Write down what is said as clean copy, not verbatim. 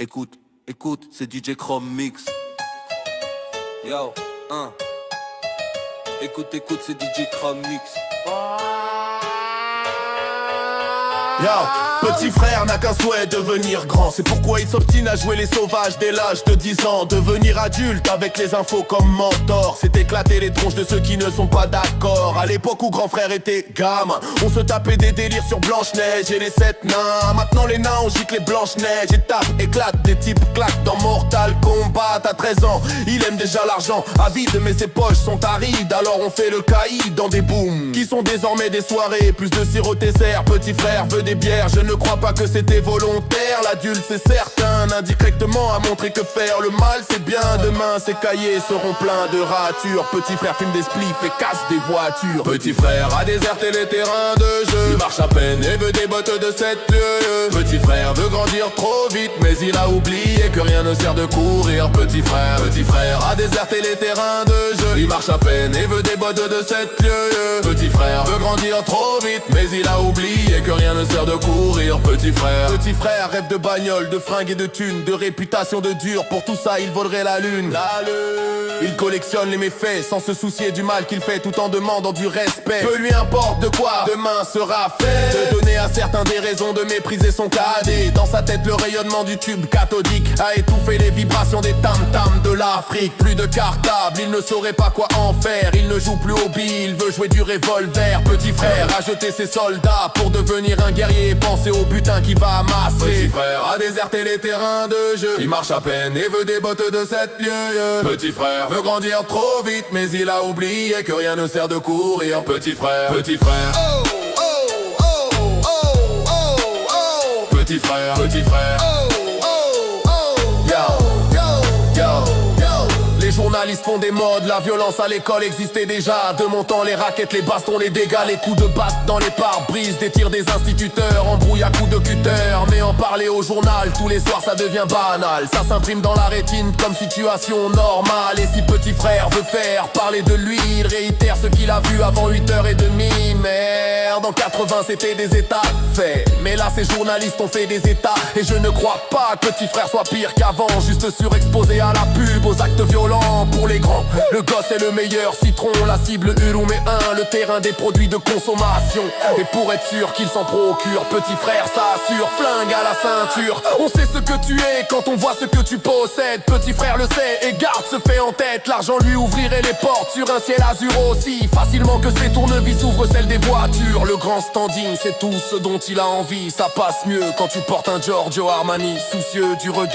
Écoute, écoute, c'est DJ Chrome Mix. Yo, hein. Écoute, écoute, c'est DJ Chrome Mix. Yo, petit frère n'a qu'un souhait, devenir grand. C'est pourquoi il s'obstine à jouer les sauvages dès l'âge de 10 ans. Devenir adulte avec les infos comme mentor, c'est éclater les tronches de ceux qui ne sont pas d'accord. À l'époque où grand frère était gamin, on se tapait des délires sur Blanche-Neige et les 7 nains. Maintenant les nains on gicle les Blanche-Neige et tape, éclate, des types claquent dans Mortal Kombat. À 13 ans, il aime déjà l'argent, avide mais ses poches sont arides. Alors on fait le caïd dans des booms qui sont désormais des soirées. Plus de sirop Tesser, petit frère veut des bières. Je ne crois pas que c'était volontaire. L'adulte c'est certain, indirectement a montré que faire le mal c'est bien. Demain ses cahiers seront pleins de ratures. Petit frère fume des spliffs et casse des voitures. Petit frère a déserté les terrains de jeu, il marche à peine et veut des bottes de 7 lieues. Petit frère veut grandir trop vite mais il a oublié que rien ne sert de courir. Petit frère a déserté les terrains de jeu, il marche à peine et veut des bottes de 7 lieues. Petit frère veut grandir trop vite mais il a oublié que rien ne sert de courir. Petit frère rêve de bagnole, de fringues et de thunes, de réputation de dur. Pour tout ça il vaudrait la lune. Il collectionne les méfaits sans se soucier du mal qu'il fait, tout en demandant du respect. Peu lui importe de quoi demain sera fait. De donner à certains des raisons de mépriser son cadet. Dans sa tête le rayonnement du tube cathodique a étouffé les vibrations des tam-tams de l'Afrique. Plus de cartable, il ne saurait pas quoi en faire. Il ne joue plus au billes, il veut jouer du revolver. Petit frère a jeté ses soldats pour devenir un guerrier. Pensez au butin qui va amasser. Petit frère a déserté les terrains de jeu, il marche à peine et veut des bottes de 7 lieues. Petit frère veut grandir trop vite mais il a oublié que rien ne sert de courir. Petit frère Petit frère Les journalistes font des modes, la violence à l'école existait déjà. De mon temps les raquettes, les bastons, les dégâts, les coups de batte dans les pare-brises, des tirs des instituteurs, embrouille à coups de cutter. Mais en parler au journal, tous les soirs ça devient banal. Ça s'imprime dans la rétine comme situation normale. Et si petit frère veut faire parler de lui, il réitère ce qu'il a vu avant 8h30. Merde, en 80 c'était des états faits, mais là ces journalistes ont fait des états. Et je ne crois pas que petit frère soit pire qu'avant, juste surexposé à la pub, aux actes violents. Pour les grands, le gosse est le meilleur citron, la cible Uloum et 1, le terrain des produits de consommation. Et pour être sûr qu'il s'en procure, petit frère ça assure, flingue à la ceinture. On sait ce que tu es quand on voit ce que tu possèdes. Petit frère le sait et garde ce fait en tête. L'argent lui ouvrirait les portes sur un ciel azur aussi facilement que ses tournevis ouvrent celles des voitures. Le grand standing c'est tout ce dont il a envie. Ça passe mieux quand tu portes un Giorgio Armani, soucieux du regard